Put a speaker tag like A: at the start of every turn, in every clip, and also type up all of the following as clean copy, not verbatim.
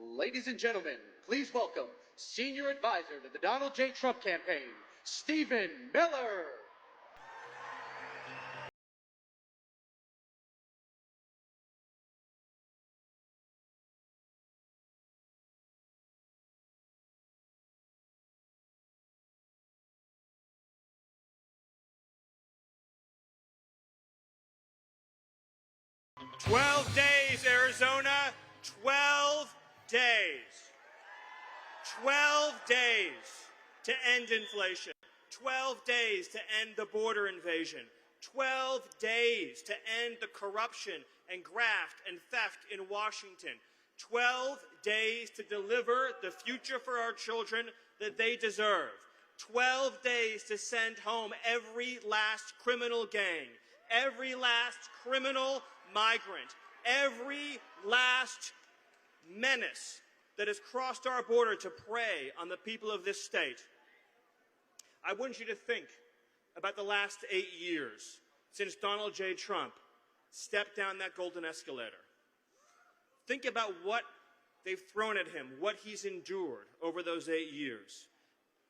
A: Ladies and gentlemen, please welcome Senior Advisor to the Donald J. Trump campaign, Stephen Miller.
B: "12 days, Arizona, 12 days. 12 days to end inflation. 12 days to end the border invasion. 12 days to end the corruption and graft and theft in Washington. 12 days to deliver the future for our children that they deserve. 12 days to send home every last criminal gang, every last criminal migrant, every last menace that has crossed our border to prey on the people of this state. I want you to think about the last 8 years since Donald J. Trump stepped down that golden escalator. Think about what they've thrown at him, what he's endured over those 8 years.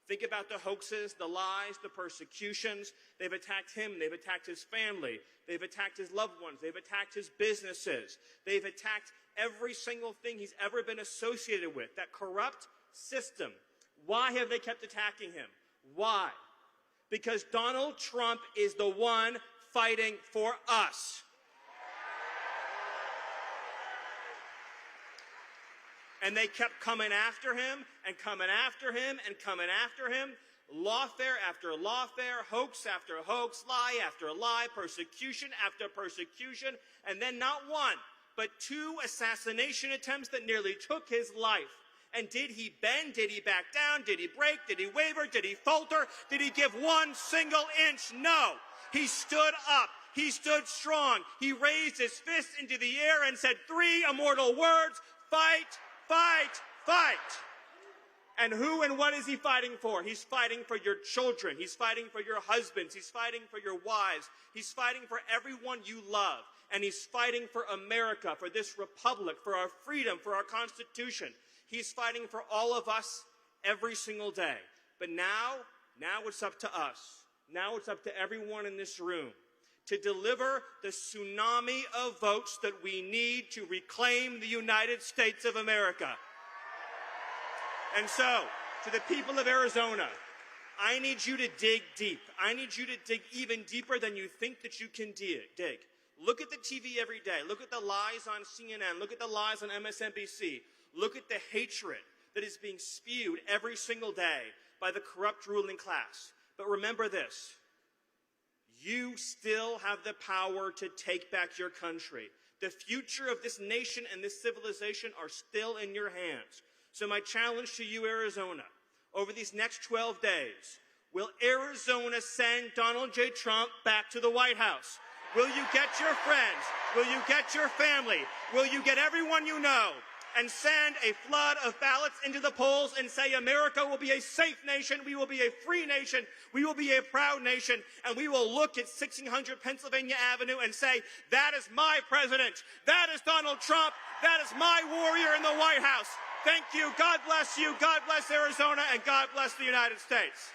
B: Think about the hoaxes, the lies, the persecutions. They've attacked him. They've attacked his family. They've attacked his loved ones. They've attacked his businesses. They've attacked every single thing he's ever been associated with, that corrupt system. Why have they kept attacking him? Why? Because Donald Trump is the one fighting for us. And they kept coming after him and coming after him and coming after him. Lawfare after lawfare, hoax after hoax, lie after lie, persecution after persecution, and then not one, but 2 assassination attempts that nearly took his life. And did he bend? Did he back down? Did he break? Did he waver? Did he falter? Did he give one single inch? No. He stood up. He stood strong. He raised his fist into the air and said 3 immortal words: fight, fight, fight. And who and what is he fighting for? He's fighting for your children. He's fighting for your husbands. He's fighting for your wives. He's fighting for everyone you love. And he's fighting for America, for this republic, for our freedom, for our Constitution. He's fighting for all of us every single day. But now it's up to us. Now it's up to everyone in this room to deliver the tsunami of votes that we need to reclaim the United States of America. And so, to the people of Arizona, I need you to dig deep. I need you to dig even deeper than you think that you can dig. Look at the TV every day. Look at the lies on CNN. Look at the lies on MSNBC. Look at the hatred that is being spewed every single day by the corrupt ruling class. But remember this. You still have the power to take back your country. The future of this nation and this civilization are still in your hands. So my challenge to you, Arizona, over these next 12 days, will Arizona send Donald J. Trump back to the White House? Will you get your friends? Will you get your family? Will you get everyone you know and send a flood of ballots into the polls and say America will be a safe nation, we will be a free nation, we will be a proud nation, and we will look at 1600 Pennsylvania Avenue and say, that is my president, that is Donald Trump, that is my warrior in the White House. Thank you, God bless you, God bless Arizona, and God bless the United States.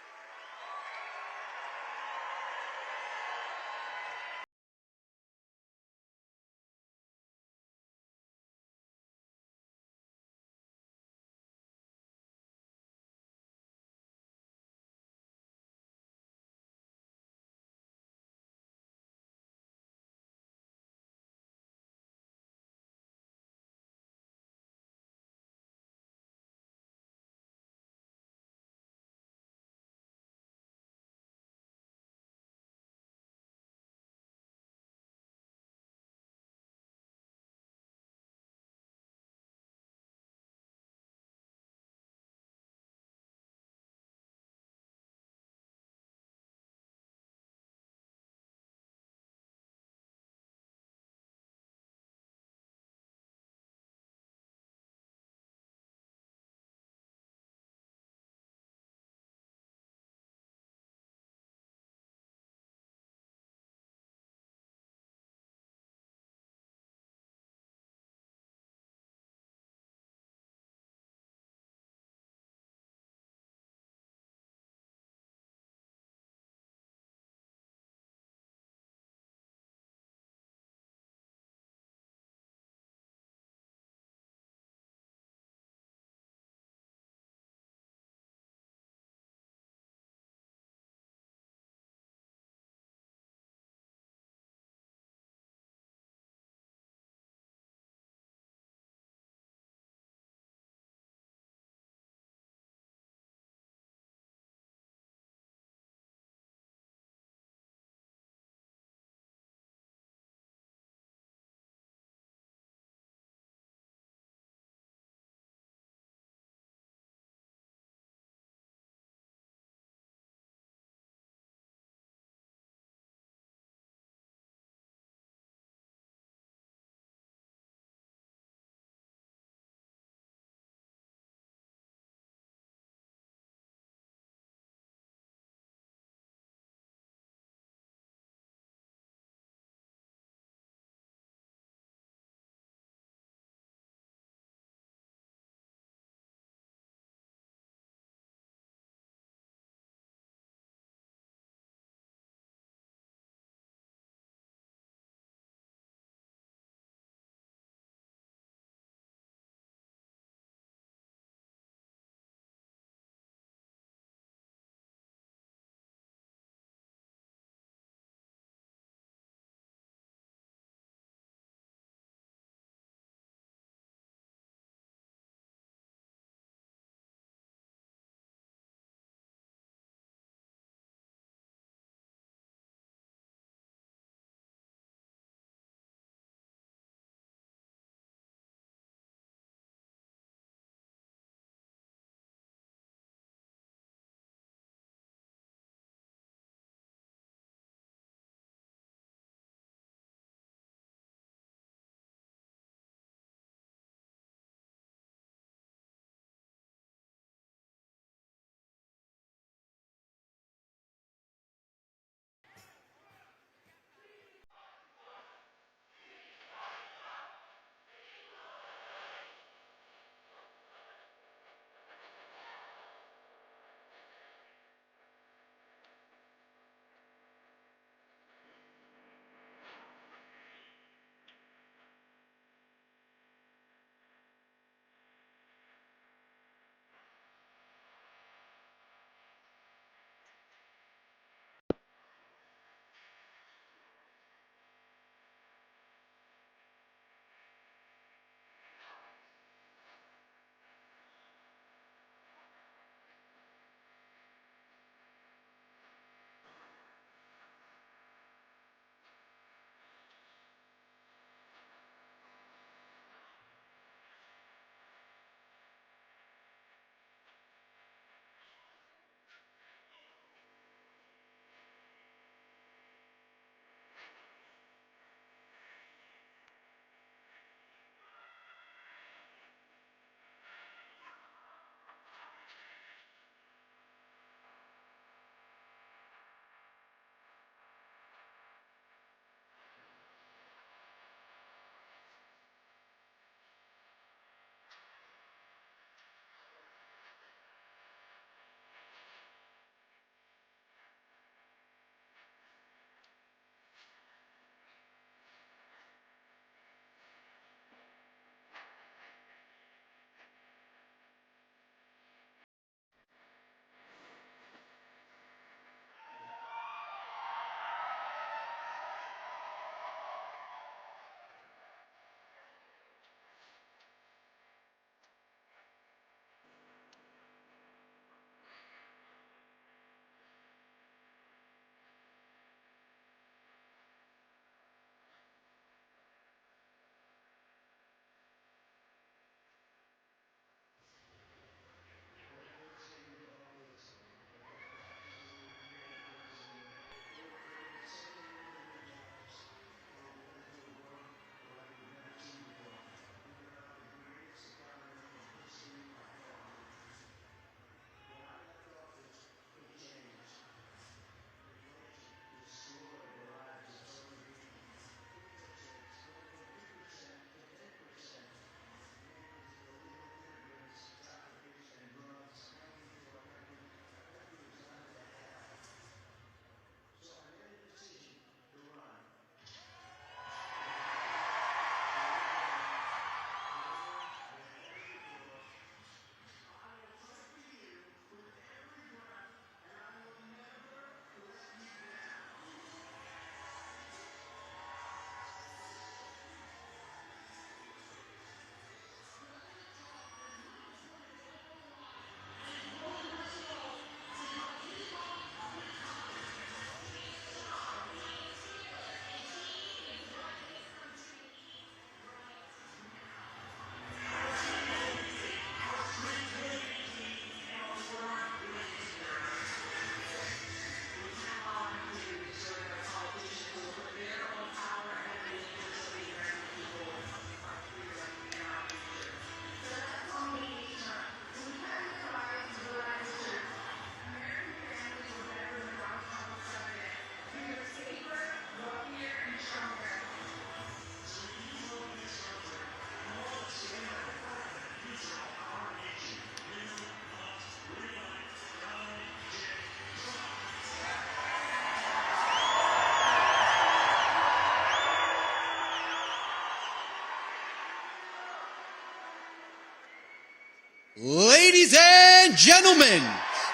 C: Ladies and gentlemen,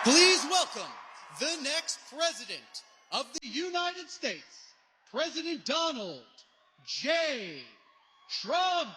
C: please welcome the next President of the United States, President Donald J. Trump.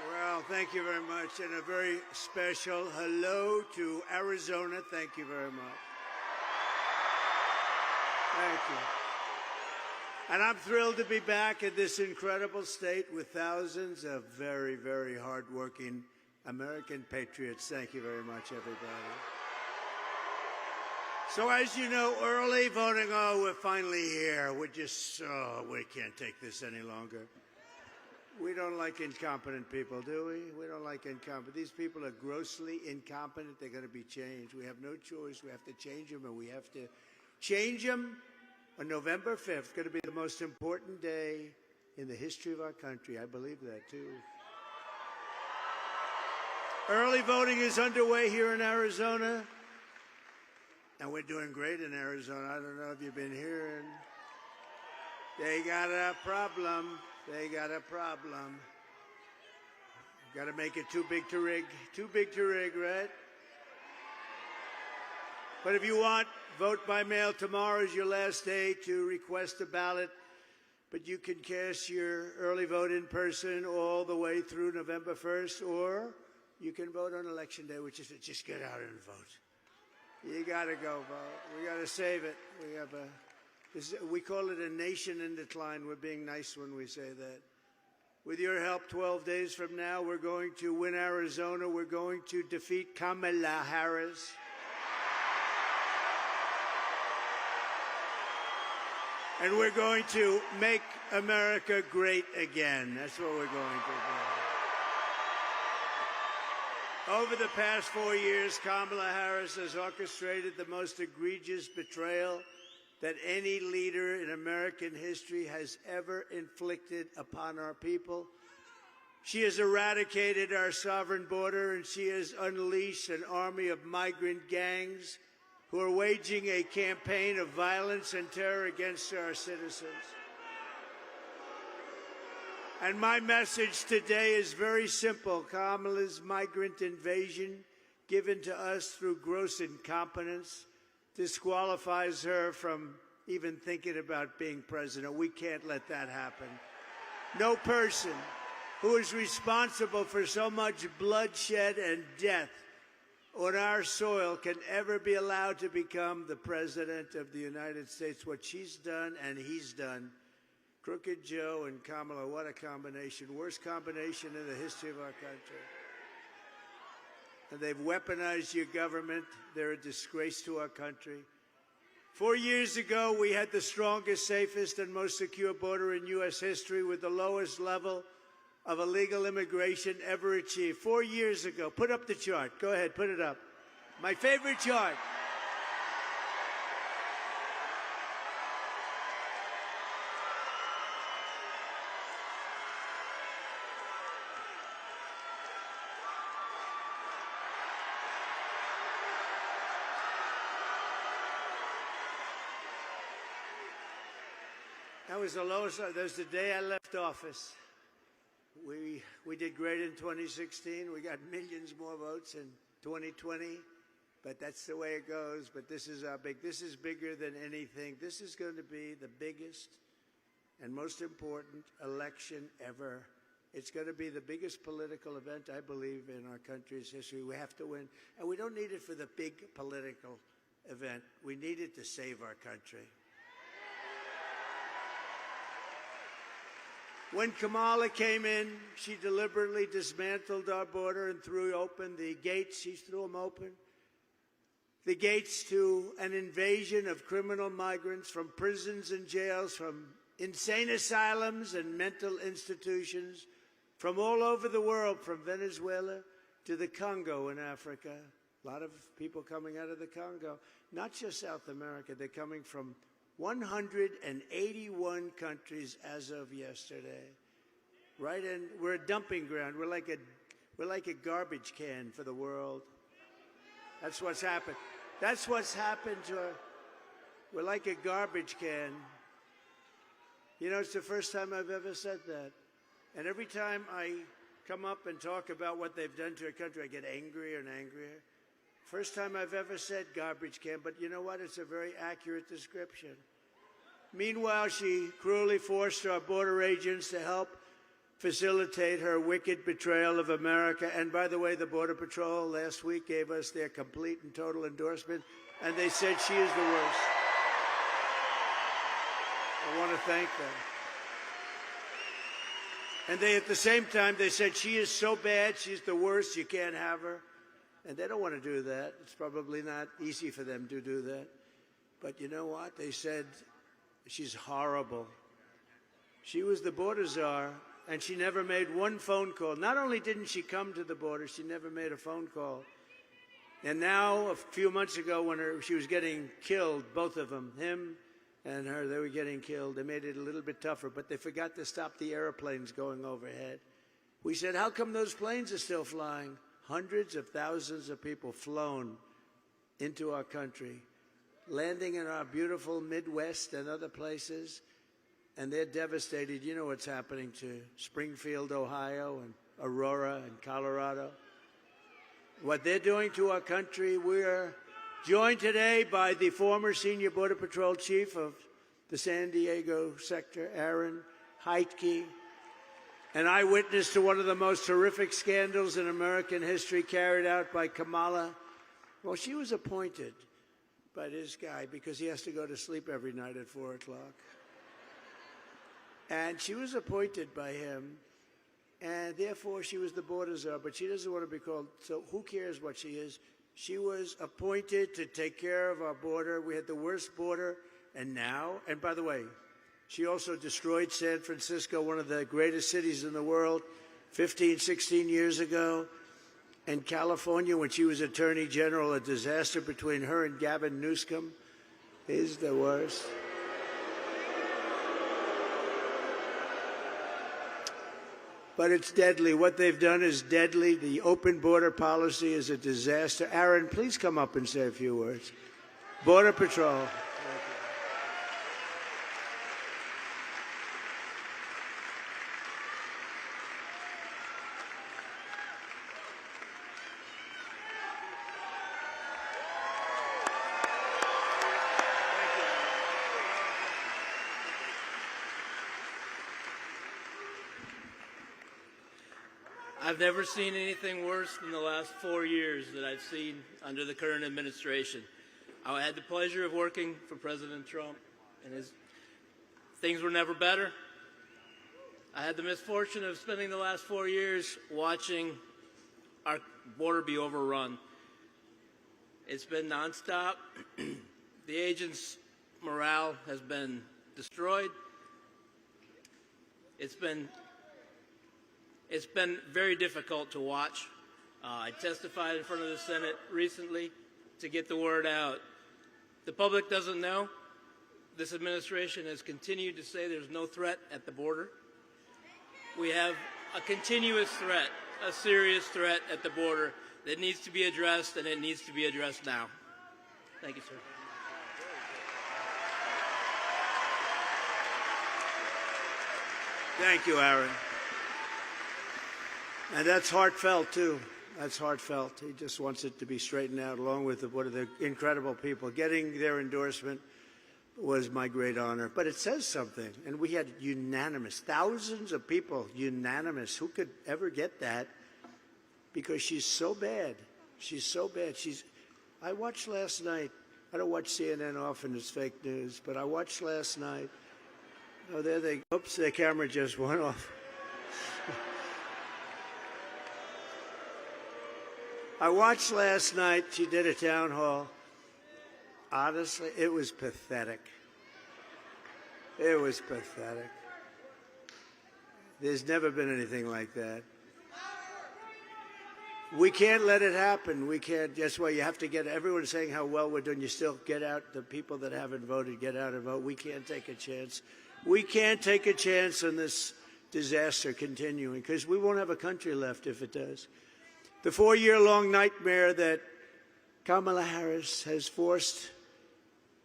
D: Well, thank you very much, and a very special hello to Arizona. Thank you very much. Thank you. And I'm thrilled to be back in this incredible state with thousands of very, very hardworking American patriots. Thank you very much, everybody. So as you know, early voting, we're finally here. We can't take this any longer. We don't like incompetent people, do we? We don't like incompetent. These people are grossly incompetent. They're going to be changed. We have no choice. We have to change them, and we have to change them on November 5th. It's going to be the most important day in the history of our country. I believe that, too. Early voting is underway here in Arizona, and we're doing great in Arizona. I don't know if you've been hearing. They got a problem. They got a problem. Got to make it too big to rig. Too big to rig, right? But if you want, vote by mail. Tomorrow is your last day to request a ballot. But you can cast your early vote in person all the way through November 1st, or you can vote on Election Day, which is just get out and vote. You got to go vote. We got to save it. We call it a nation in decline. We're being nice when we say that. With your help, 12 days from now, we're going to win Arizona. We're going to defeat Kamala Harris. And we're going to make America great again. That's what we're going to do. Over the past 4 years, Kamala Harris has orchestrated the most egregious betrayal that any leader in American history has ever inflicted upon our people. She has eradicated our sovereign border, and she has unleashed an army of migrant gangs who are waging a campaign of violence and terror against our citizens. And my message today is very simple. Kamala's migrant invasion, given to us through gross incompetence, disqualifies her from even thinking about being president. We can't let that happen. No person who is responsible for so much bloodshed and death on our soil can ever be allowed to become the president of the United States. What she's done and he's done. Crooked Joe and Kamala, what a combination. Worst combination in the history of our country. And they've weaponized your government. They're a disgrace to our country. 4 years ago, we had the strongest, safest, and most secure border in U.S. history with the lowest level of illegal immigration ever achieved. 4 years ago. Put up the chart. Go ahead, put it up. My favorite chart. That was the lowest. That was the day I left office. We did great in 2016. We got millions more votes in 2020. But that's the way it goes. But this is our this is bigger than anything. This is going to be the biggest and most important election ever. It's going to be the biggest political event, I believe, in our country's history. We have to win. And we don't need it for the big political event. We need it to save our country. When Kamala came in, she deliberately dismantled our border and threw open the gates. She threw them open. The gates to an invasion of criminal migrants from prisons and jails, from insane asylums and mental institutions, from all over the world, from Venezuela to the Congo in Africa. A lot of people coming out of the Congo. Not just South America. They're coming from 181 countries as of yesterday. Right in, we're a dumping ground. We're like a garbage can for the world. That's what's happened. That's what's happened to our, we're like a garbage can. You know, it's the first time I've ever said that. And every time I come up and talk about what they've done to our country, I get angrier and angrier. First time I've ever said garbage can, but you know what? It's a very accurate description. Meanwhile, she cruelly forced our border agents to help facilitate her wicked betrayal of America. And by the way, the Border Patrol last week gave us their complete and total endorsement, and they said she is the worst. I want to thank them. And they, at the same time, they said she is so bad, she's the worst, you can't have her. And they don't want to do that. It's probably not easy for them to do that. But you know what? They said she's horrible. She was the border czar, and she never made one phone call. Not only didn't she come to the border, she never made a phone call. And now, a few months ago, when she was getting killed, both of them, him and her, they were getting killed. They made it a little bit tougher, but they forgot to stop the airplanes going overhead. We said, how come those planes are still flying? Hundreds of thousands of people flown into our country, landing in our beautiful Midwest and other places, and they're devastated. You know what's happening to Springfield, Ohio, and Aurora, and Colorado. What they're doing to our country. We're joined today by the former senior Border Patrol chief of the San Diego sector, Aaron Heitke, an eyewitness to one of the most horrific scandals in American history carried out by Kamala. Well, she was appointed by this guy because he has to go to sleep every night at 4 o'clock. And she was appointed by him, and therefore she was the border czar, but she doesn't want to be called, so who cares what she is? She was appointed to take care of our border. We had the worst border, and now, and by the way, she also destroyed San Francisco, one of the greatest cities in the world, 15, 16 years ago. And California, when she was Attorney General, a disaster between her and Gavin Newsom is the worst. but it's deadly. What they've done is deadly. The open border policy is a disaster. Aaron, please come up and say a few words. Border Patrol.
E: I've never seen anything worse than the last 4 years that I've seen under the current administration. I had the pleasure of working for President Trump, and things were never better. I had the misfortune of spending the last 4 years watching our border be overrun. It's been nonstop. The agents' morale has been destroyed. It's been very difficult to watch. I testified in front of the Senate recently to get the word out. The public doesn't know. This administration has continued to say there's no threat at the border. We have a continuous threat, a serious threat at the border that needs to be addressed, and it needs to be addressed now. Thank you, sir.
D: Thank you, Aaron. And that's heartfelt, too. That's heartfelt. He just wants it to be straightened out, along with one of the incredible people. Getting their endorsement was my great honor. But it says something. And we had unanimous, thousands of people, unanimous. Who could ever get that? Because she's so bad. She's so bad. I watched last night. I don't watch CNN often. It's fake news. But I watched last night. Oh, oops, their camera just went off. I watched last night, she did a town hall. Honestly, it was pathetic. It was pathetic. There's never been anything like that. We can't let it happen. We can't. That's why you have to get everyone saying how well we're doing. You still get out. The people that haven't voted, get out and vote. We can't take a chance. We can't take a chance on this disaster continuing, because we won't have a country left if it does. The 4-year-long nightmare that Kamala Harris has forced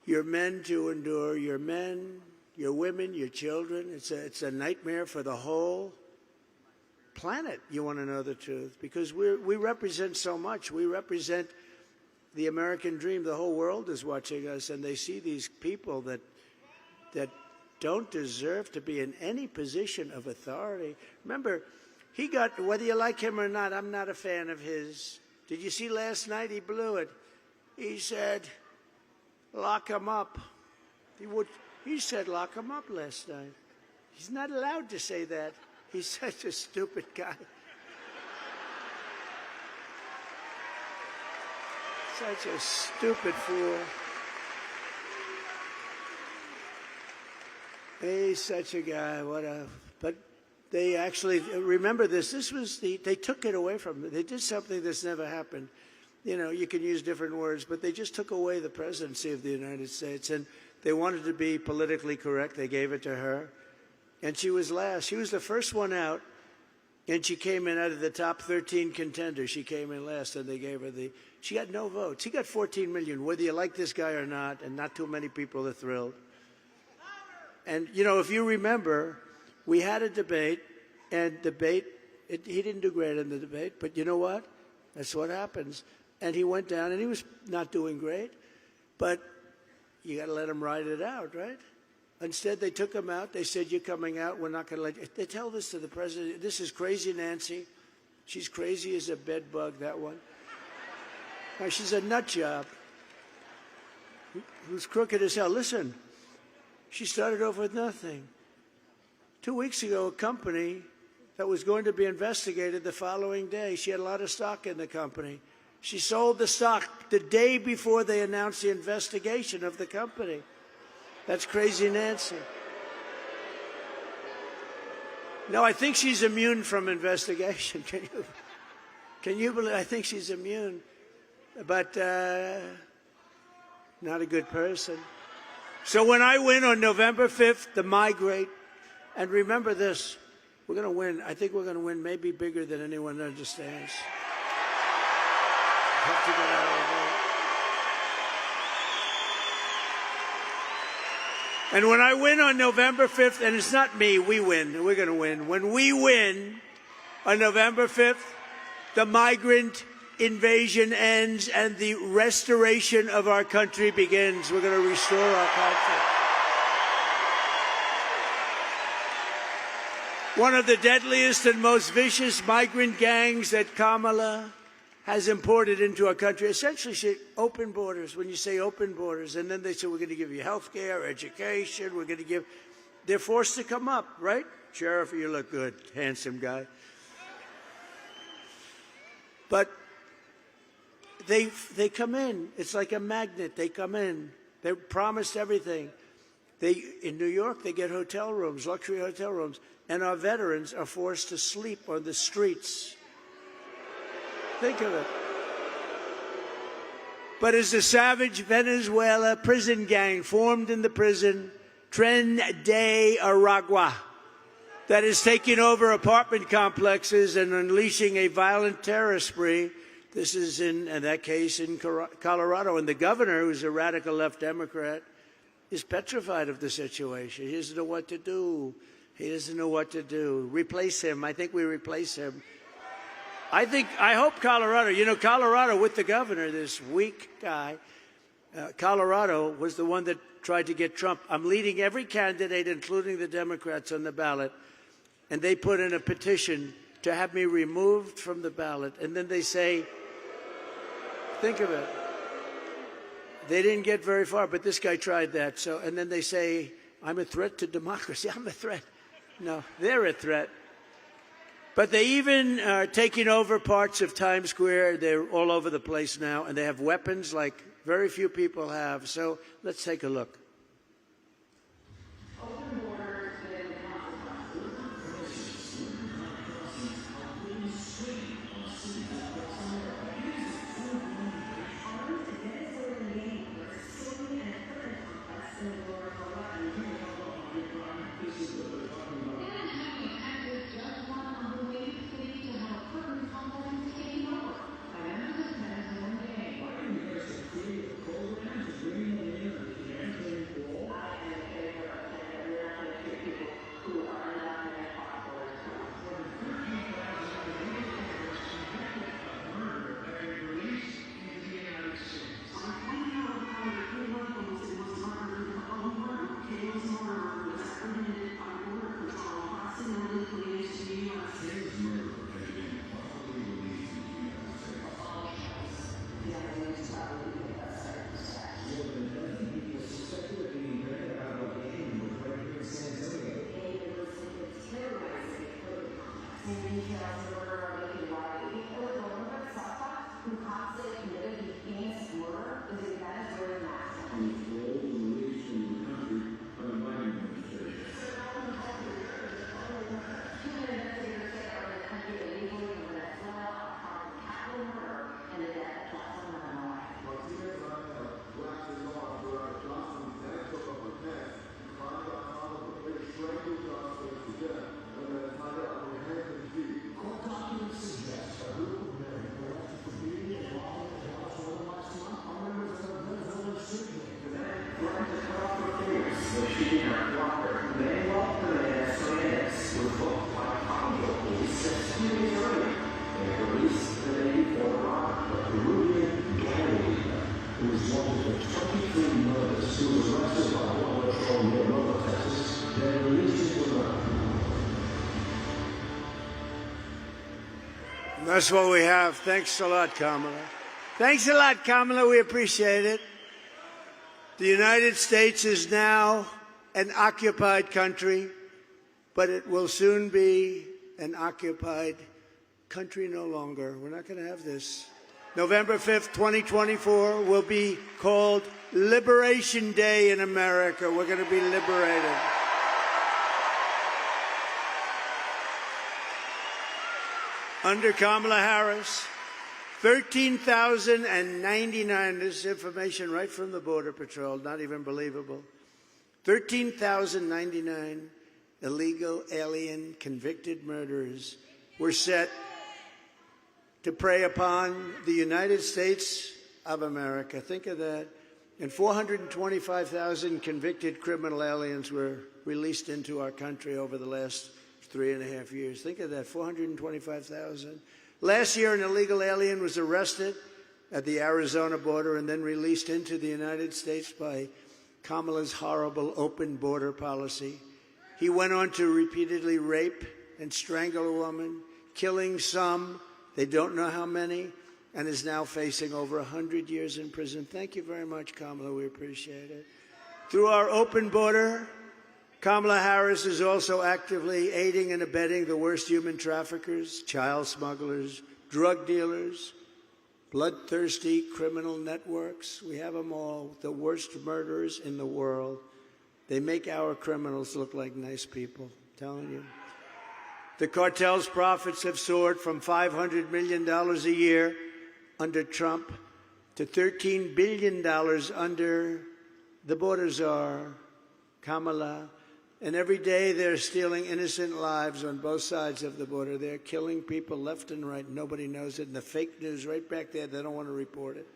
D: your men to endure, your men, your women, your children, it's a nightmare for the whole planet, you want to know the truth, because we represent so much. We represent the American dream. The whole world is watching us, and they see these people that don't deserve to be in any position of authority. Remember, he got, whether you like him or not, I'm not a fan of his. Did you see last night? He blew it. He said, lock him up. He said, lock him up last night. He's not allowed to say that. He's such a stupid guy. Such a stupid fool. He's such a guy. But they actually, remember this, they took it away from them. They did something that's never happened. You know, you can use different words, but they just took away the presidency of the United States. And they wanted to be politically correct. They gave it to her. And she was last. She was the first one out. And she came in out of the top 13 contenders. She came in last, and they gave her she got no votes. She got 14 million, whether you like this guy or not, and not too many people are thrilled. And, you know, if you remember, we had a debate, and he didn't do great in the debate, but you know what? That's what happens. And he went down, and he was not doing great, but you got to let him ride it out, right? Instead, they took him out. They said, you're coming out. We're not going to let you. They tell this to the president. This is crazy Nancy. She's crazy as a bed bug, that one. Now, she's a nut job who's crooked as hell. Listen, she started off with nothing. 2 weeks ago, a company that was going to be investigated the following day, she had a lot of stock in the company. She sold the stock the day before they announced the investigation of the company. That's crazy Nancy. No, I think she's immune from investigation. Can you believe? I think she's immune, but not a good person. So when I win on November 5th to migrate, and remember this, We're going to win. I think we're going to win maybe bigger than anyone understands. Have to get out of the way. And when I win on November 5th, and it's not me, we win. We're going to win. When we win on November 5th, the migrant invasion ends and the restoration of our country begins. We're going to restore our country. One of the deadliest and most vicious migrant gangs that Kamala has imported into our country, essentially say open borders. When you say open borders, and then they say we're going to give you health care, education, we're going to give, they're forced to come up, right? Sheriff, you look good, handsome guy. But they come in. It's like a magnet. They come in. They're promised everything. In New York, they get hotel rooms, luxury hotel rooms, and our veterans are forced to sleep on the streets. Think of it. But as the savage Venezuela prison gang formed in the prison, Tren de Aragua, that is taking over apartment complexes and unleashing a violent terror spree. This is in that case in Colorado. And the governor, who's a radical left Democrat, is petrified of the situation. He doesn't know what to do. He doesn't know what to do. Replace him. I think we replace him. I hope Colorado, Colorado with the governor, this weak guy, Colorado was the one that tried to get Trump. I'm leading every candidate, including the Democrats, on the ballot, and they put in a petition to have me removed from the ballot. And then they say, think of it. They didn't get very far, but this guy tried that. And then they say, I'm a threat to democracy. I'm a threat. No, they're a threat. But they even are taking over parts of Times Square. They're all over the place now, and they have weapons like very few people have. So let's take a look. That's what we have. Thanks a lot, Kamala. Thanks a lot, Kamala. We appreciate it. The United States is now an occupied country, but it will soon be an occupied country no longer. We're not going to have this. November 5th, 2024 will be called Liberation Day in America. We're going to be liberated. Under Kamala Harris, 13,099, this is information right from the Border Patrol, not even believable, 13,099 illegal alien convicted murderers were set to prey upon the United States of America. Think of that. And 425,000 convicted criminal aliens were released into our country over the last 3.5 years. Think of that, 425,000. Last year, an illegal alien was arrested at the Arizona border and then released into the United States by Kamala's horrible open border policy. He went on to repeatedly rape and strangle a woman, killing some, they don't know how many, and is now facing over 100 years in prison. Thank you very much, Kamala. We appreciate it. Through our open border, Kamala Harris is also actively aiding and abetting the worst human traffickers, child smugglers, drug dealers, bloodthirsty criminal networks. We have them all, the worst murderers in the world. They make our criminals look like nice people, I'm telling you. The cartel's profits have soared from $500 million a year under Trump to $13 billion under the border czar, Kamala. And every day they're stealing innocent lives on both sides of the border. They're killing people left and right. Nobody knows it. And the fake news right back there, they don't want to report it.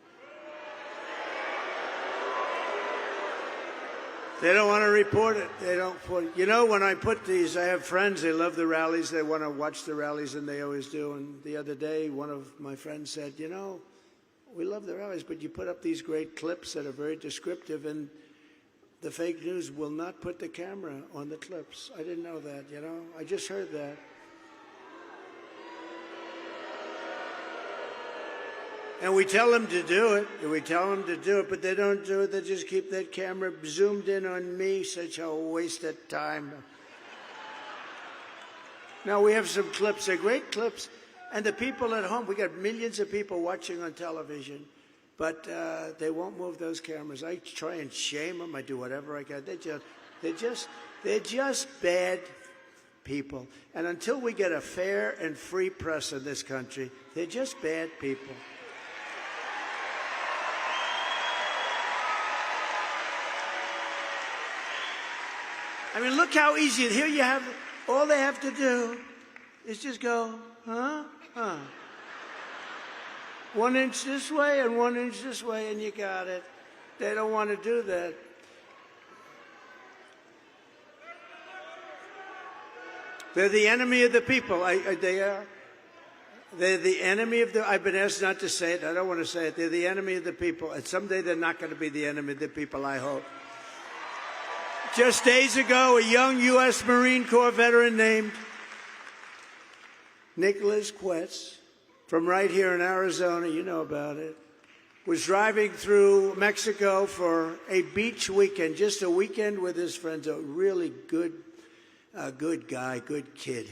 D: They don't want to report it. They don't put it. You know, when I put these, I have friends, they love the rallies. They want to watch the rallies, and they always do. And the other day, one of my friends said, you know, we love the rallies, but you put up these great clips that are very descriptive, and the fake news will not put the camera on the clips. I didn't know that, you know. I just heard that. And we tell them to do it, but they don't do it. They just keep that camera zoomed in on me. Such a waste of time. Now, we have some clips. They're great clips. And the people at home, we got millions of people watching on television, but they won't move those cameras. I try and shame them. I do whatever I can. They're just bad people. And until we get a fair and free press in this country, they're just bad people. I mean, look how easy. Here you have, all they have to do is just go, huh? 1 inch this way and 1 inch this way, and you got it. They don't want to do that. They're the enemy of the people. They are. They're the enemy of the, I've been asked not to say it. I don't want to say it. They're the enemy of the people. And someday they're not going to be the enemy of the people, I hope. Just days ago, a young U.S. Marine Corps veteran named Nicholas Quetz, from right here in Arizona, you know about it, was driving through Mexico for a beach weekend, just a weekend with his friends, a really good guy, good kid,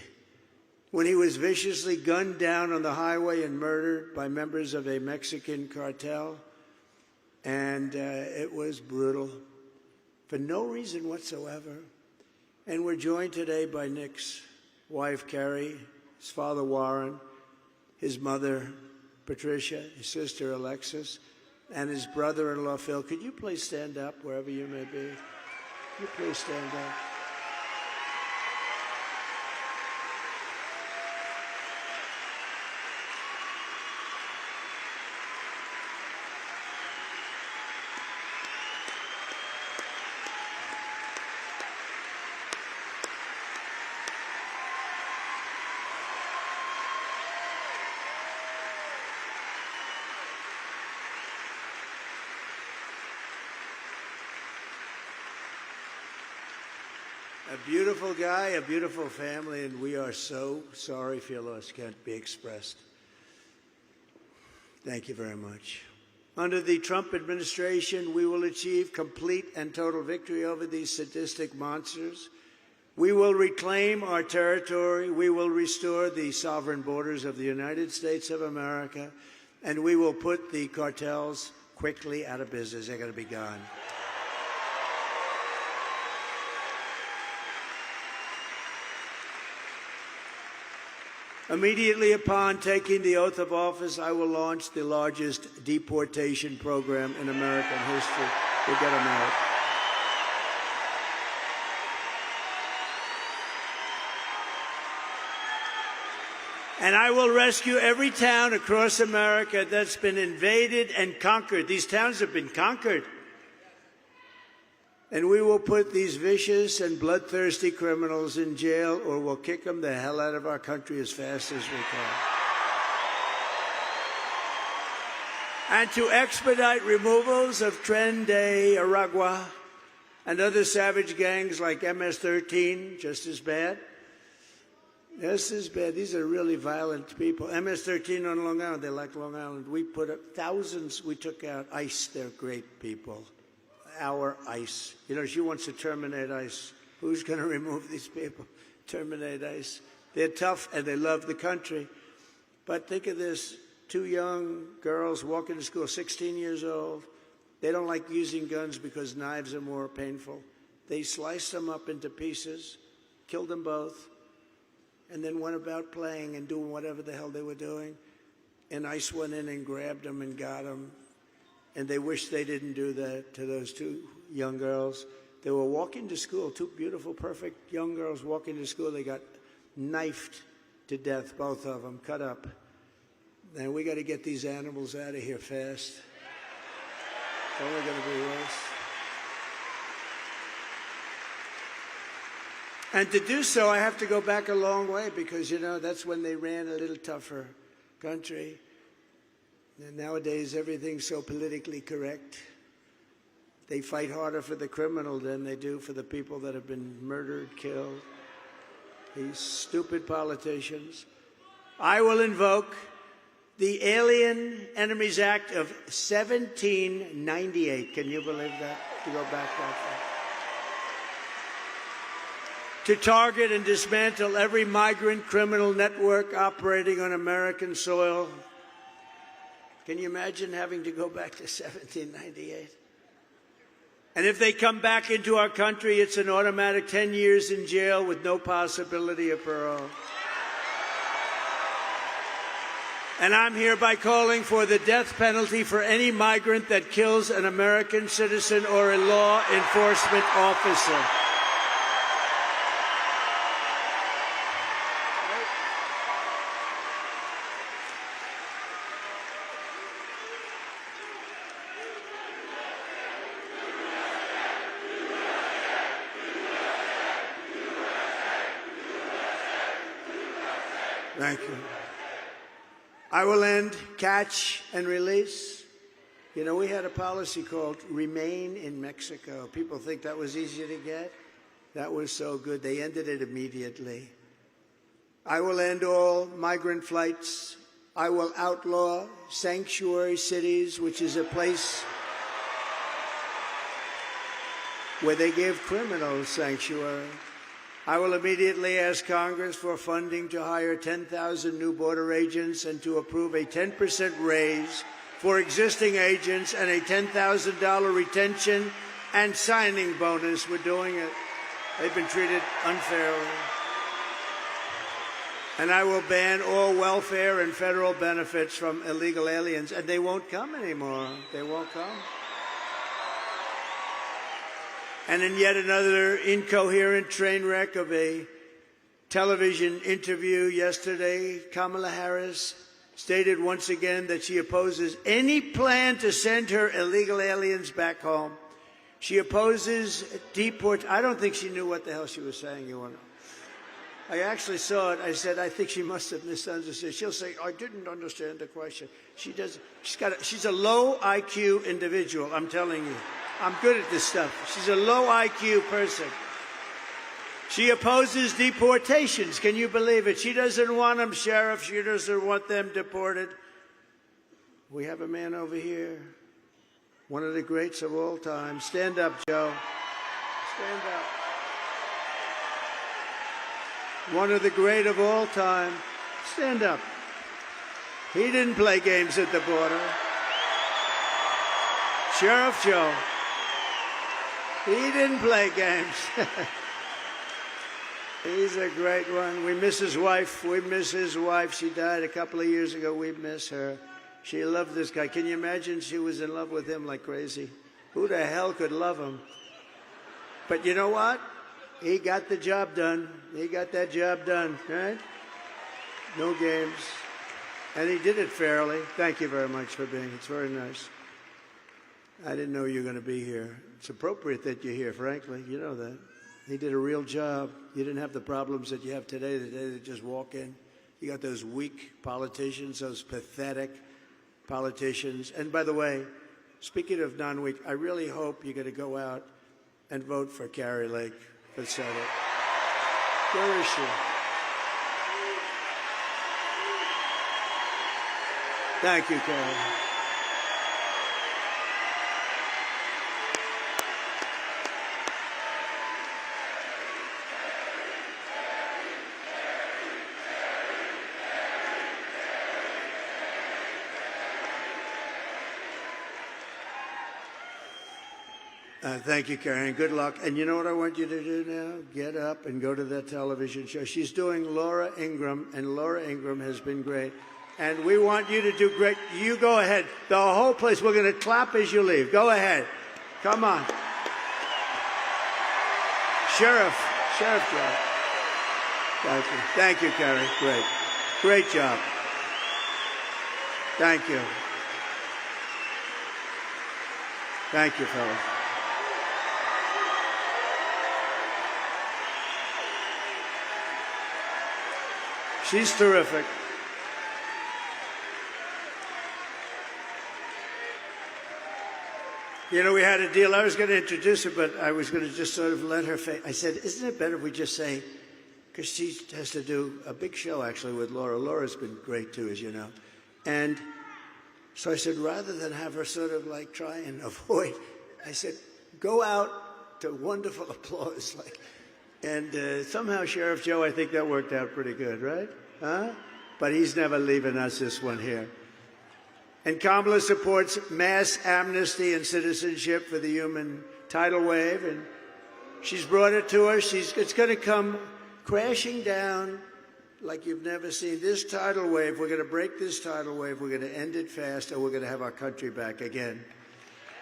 D: when he was viciously gunned down on the highway and murdered by members of a Mexican cartel. And it was brutal for no reason whatsoever. And we're joined today by Nick's wife, Carrie, his father, Warren, his mother, Patricia, his sister, Alexis, and his brother-in-law, Phil. Could you please stand up wherever you may be? Could you please stand up? A beautiful guy, a beautiful family, and we are so sorry for your loss. Can't be expressed. Thank you very much. Under the Trump administration, we will achieve complete and total victory over these sadistic monsters. We will reclaim our territory. We will restore the sovereign borders of the United States of America, and we will put the cartels quickly out of business. They're going to be gone. Immediately upon taking the oath of office, I will launch the largest deportation program in American history. We'll get them out. And I will rescue every town across America that's been invaded and conquered. These towns have been conquered. And we will put these vicious and bloodthirsty criminals in jail, or we'll kick them the hell out of our country as fast as we can. And to expedite removals of Tren de Aragua and other savage gangs like MS-13, just as bad. Just as bad. These are really violent people. MS-13 on Long Island, they like Long Island. We put up thousands, we took out ICE. They're great people. Our ICE. You know, she wants to terminate ICE. Who's going to remove these people? Terminate ICE. They're tough and they love the country. But think of this. 2 young girls walking to school, 16 years old. They don't like using guns because knives are more painful. They sliced them up into pieces, killed them both, and then went about playing and doing whatever the hell they were doing. And ICE went in and grabbed them and got them. And they wish they didn't do that to those 2 young girls. They were walking to school, 2 beautiful, perfect young girls walking to school. They got knifed to death, both of them, cut up. And we got to get these animals out of here fast. It's only going to be worse. And to do so, I have to go back a long way because, you know, that's when they ran a little tougher country. And nowadays, everything's so politically correct. They fight harder for the criminal than they do for the people that have been murdered, killed. These stupid politicians. I will invoke the Alien Enemies Act of 1798. Can you believe that? To go back that far. To target and dismantle every migrant criminal network operating on American soil. Can you imagine having to go back to 1798? And if they come back into our country, it's an automatic 10 years in jail with no possibility of parole. And I'm hereby calling for the death penalty for any migrant that kills an American citizen or a law enforcement officer. Thank you. I will end catch and release. You know, we had a policy called Remain in Mexico. People think that was easy to get. That was so good. They ended it immediately. I will end all migrant flights. I will outlaw sanctuary cities, which is a place where they give criminals sanctuary. I will immediately ask Congress for funding to hire 10,000 new border agents and to approve a 10% raise for existing agents and a $10,000 retention and signing bonus. We're doing it. They've been treated unfairly. And I will ban all welfare and federal benefits from illegal aliens, and they won't come anymore. They won't come. And in yet another incoherent train wreck of a television interview yesterday, Kamala Harris stated once again that she opposes any plan to send her illegal aliens back home. She opposes I don't think she knew what the hell she was saying, you want to know. I actually saw it. I said, I think she must have misunderstood. She'll say, I didn't understand the question. She does. She's a low IQ individual, I'm telling you. I'm good at this stuff. She's a low IQ person. She opposes deportations. Can you believe it? She doesn't want them, Sheriff. She doesn't want them deported. We have a man over here, one of the greats of all time. Stand up, Joe. Stand up. One of the great of all time. Stand up. He didn't play games at the border. Sheriff Joe. He didn't play games. He's a great one. We miss his wife. We miss his wife. She died a couple of years ago. We miss her. She loved this guy. Can you imagine she was in love with him like crazy? Who the hell could love him? But you know what? He got the job done. He got that job done, right? No games. And he did it fairly. Thank you very much for being. It's very nice. I didn't know you were going to be here. It's appropriate that you're here, frankly. You know that. He did a real job. You didn't have the problems that you have today, the day they just walk in. You got those weak politicians, those pathetic politicians. And by the way, speaking of non-weak, I really hope you're going to go out and vote for Carrie Lake for Senate. Where is she? Thank you, Carrie. Thank you, Karen. Good luck. And you know what I want you to do now? Get up and go to that television show. She's doing Laura Ingraham, and Laura Ingraham has been great. And we want you to do great. You go ahead. The whole place, we're going to clap as you leave. Go ahead. Come on. Sheriff Joe. Thank you. Thank you, Karen. Great. Great job. Thank you. Thank you, fellas. She's terrific. You know, we had a deal. I was going to introduce her, but I was going to just sort of let her face. I said, isn't it better if we just say, because she has to do a big show, actually, with Laura. Laura's been great, too, as you know. And so I said, rather than have her sort of like try and avoid, I said, go out to wonderful applause. And somehow, Sheriff Joe, I think that worked out pretty good, right? Huh? But he's never leaving us this one here. And Kamala supports mass amnesty and citizenship for the human tidal wave. And she's brought it to us. It's going to come crashing down like you've never seen. This tidal wave, we're going to break this tidal wave. We're going to end it fast, and we're going to have our country back again.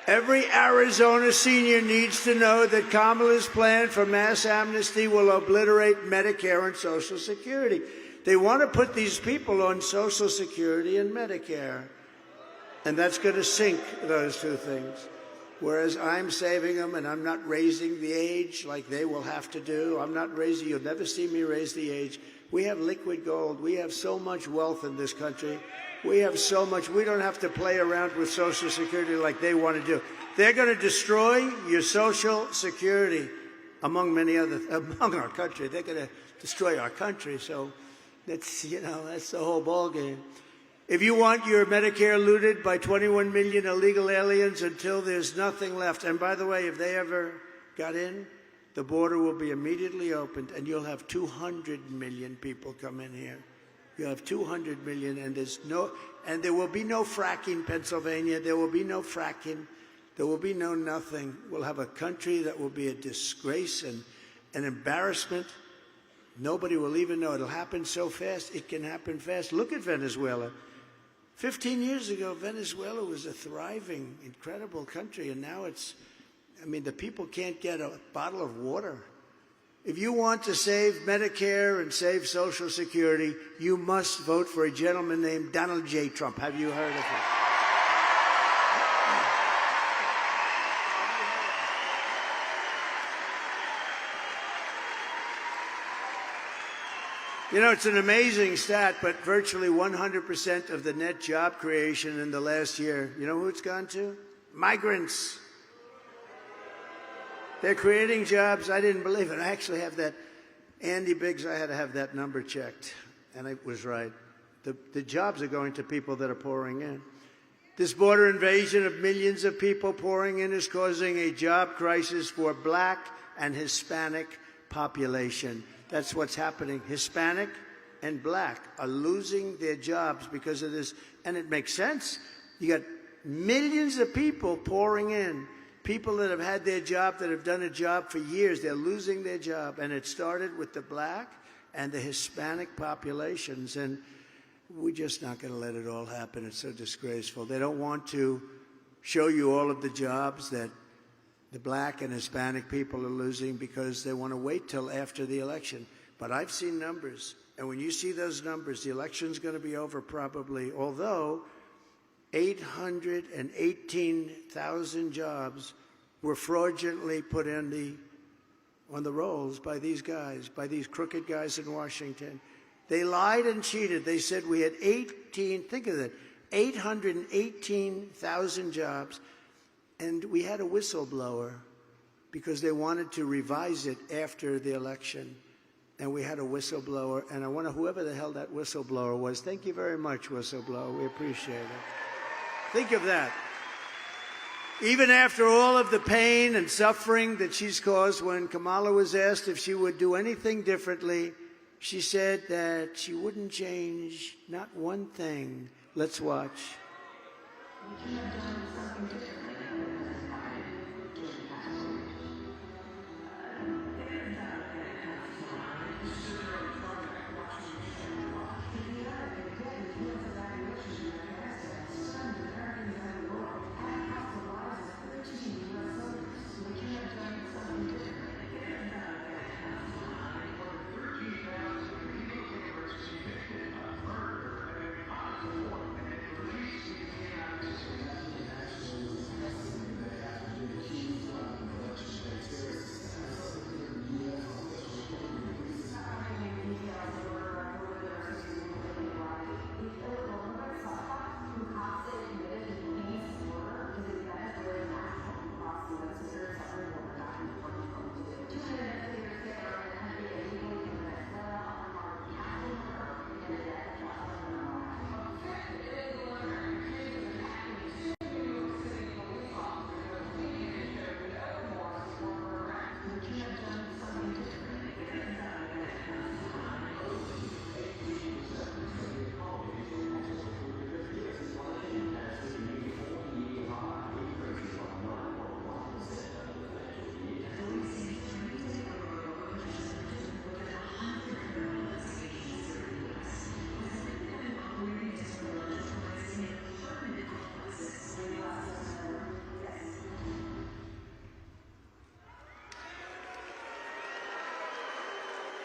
D: Every Arizona senior needs to know that Kamala's plan for mass amnesty will obliterate Medicare and Social Security. They want to put these people on Social Security and Medicare, and that's going to sink those two things. Whereas I'm saving them, and I'm not raising the age like they will have to do. I'm not raising, you'll never see me raise the age. We have liquid gold. We have so much wealth in this country. We have so much. We don't have to play around with Social Security like they want to do. They're going to destroy your Social Security, among our country. They're going to destroy our country. So that's, that's the whole ballgame. If you want your Medicare looted by 21 million illegal aliens until there's nothing left, and by the way, if they ever got in, the border will be immediately opened, and you'll have 200 million people come in here. You'll have 200 million, and there will be no fracking, Pennsylvania. There will be no fracking. There will be no nothing. We'll have a country that will be a disgrace and an embarrassment. Nobody will even know. It'll happen so fast. It can happen fast. Look at Venezuela. 15 years ago, Venezuela was a thriving, incredible country, and now the people can't get a bottle of water. If you want to save Medicare and save Social Security, you must vote for a gentleman named Donald J. Trump. Have you heard of him? It's an amazing stat, but virtually 100% of the net job creation in the last year, you know who it's gone to? Migrants. They're creating jobs. I didn't believe it. I actually have that. Andy Biggs, I had to have that number checked, and it was right. The jobs are going to people that are pouring in. This border invasion of millions of people pouring in is causing a job crisis for Black and Hispanic population. That's what's happening. Hispanic and Black are losing their jobs because of this. And it makes sense. You got millions of people pouring in, people that have had their job, that have done a job for years. They're losing their job. And it started with the Black and the Hispanic populations. And we're just not going to let it all happen. It's so disgraceful. They don't want to show you all of the jobs that the Black and Hispanic people are losing because they want to wait till after the election. But I've seen numbers. And when you see those numbers, the election's going to be over probably, although 818,000 jobs were fraudulently put on the rolls by these guys, by these crooked guys in Washington. They lied and cheated. They said we had 818,000 jobs, and we had a whistleblower because they wanted to revise it after the election. And we had a whistleblower, and I wonder whoever the hell that whistleblower was. Thank you very much, whistleblower. We appreciate it. Think of that. Even after all of the pain and suffering that she's caused, when Kamala was asked if she would do anything differently, she said that she wouldn't change not one thing. Let's watch.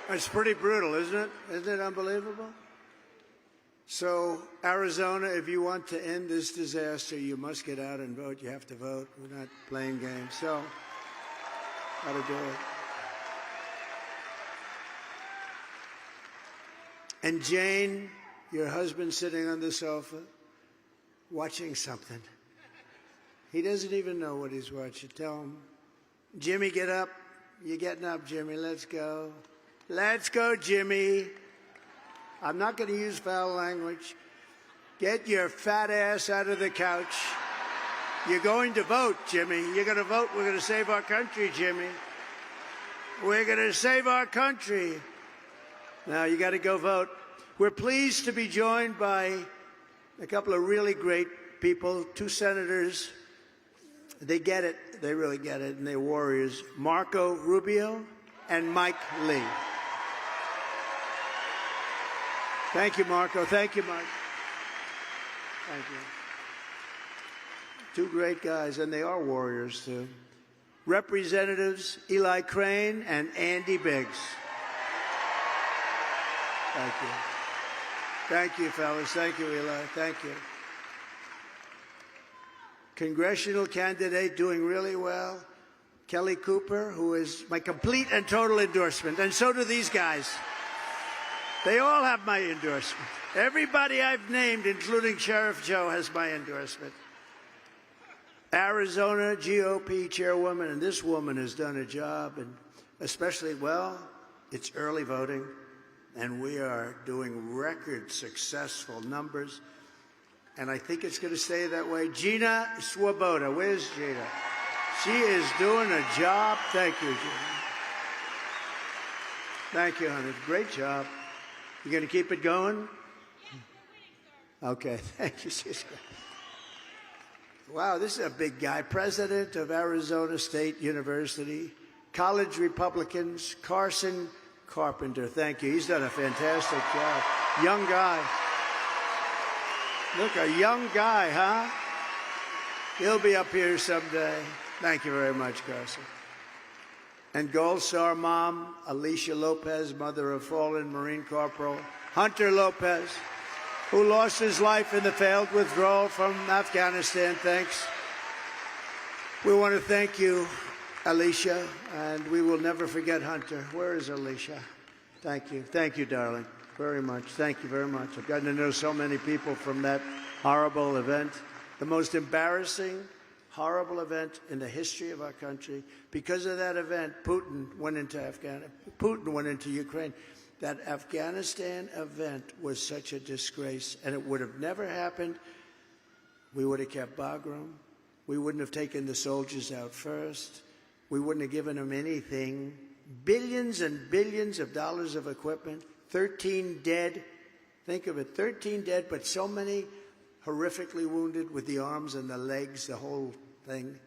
D: It's pretty brutal, isn't it? Isn't it unbelievable? So, Arizona, if you want to end this disaster, you must get out and vote. You have to vote. We're not playing games. So, got to do it. And Jane, your husband sitting on the sofa, watching something. He doesn't even know what he's watching. Tell him, Jimmy, get up. You're getting up, Jimmy. Let's go. Let's go, Jimmy. I'm not going to use foul language. Get your fat ass out of the couch. You're going to vote, Jimmy. You're going to vote. We're going to save our country, Jimmy. We're going to save our country. Now, you got to go vote. We're pleased to be joined by a couple of really great people, two senators. They get it. They really get it, and they're warriors. Marco Rubio and Mike Lee. Thank you, Marco. Thank you, Mike. Thank you. Two great guys, and they are warriors, too. Representatives Eli Crane and Andy Biggs. Thank you. Thank you, fellas. Thank you, Eli. Thank you. Congressional candidate doing really well, Kelly Cooper, who is my complete and total endorsement, and so do these guys. They all have my endorsement. Everybody I've named, including Sheriff Joe, has my endorsement. Arizona GOP chairwoman, and this woman has done a job, and especially, well, it's early voting, and we are doing record successful numbers, and I think it's going to stay that way. Gina Swoboda, where's Gina? She is doing a job. Thank you, Gina. Thank you, honey. Great job. You going to keep it going? Okay, thank you. Wow, this is a big guy. President of Arizona State University, college Republicans, Carson Carpenter. Thank you. He's done a fantastic job. Young guy. Look, a young guy, huh? He'll be up here someday. Thank you very much, Carson. And Gold Star mom, Alicia Lopez, mother of fallen Marine Corporal Hunter Lopez, who lost his life in the failed withdrawal from Afghanistan. Thanks. We want to thank you, Alicia, and we will never forget Hunter. Where is Alicia? Thank you. Thank you, darling, very much. Thank you very much. I've gotten to know so many people from that horrible event, the most embarrassing, horrible event in the history of our country. Because of that event, Putin went into Ukraine. That Afghanistan event was such a disgrace, and it would have never happened. We would have kept Bagram. We wouldn't have taken the soldiers out first. We wouldn't have given them anything. Billions and billions of dollars of equipment, 13 dead. Think of it, 13 dead, but so many horrifically wounded with the arms and the legs, the whole thing.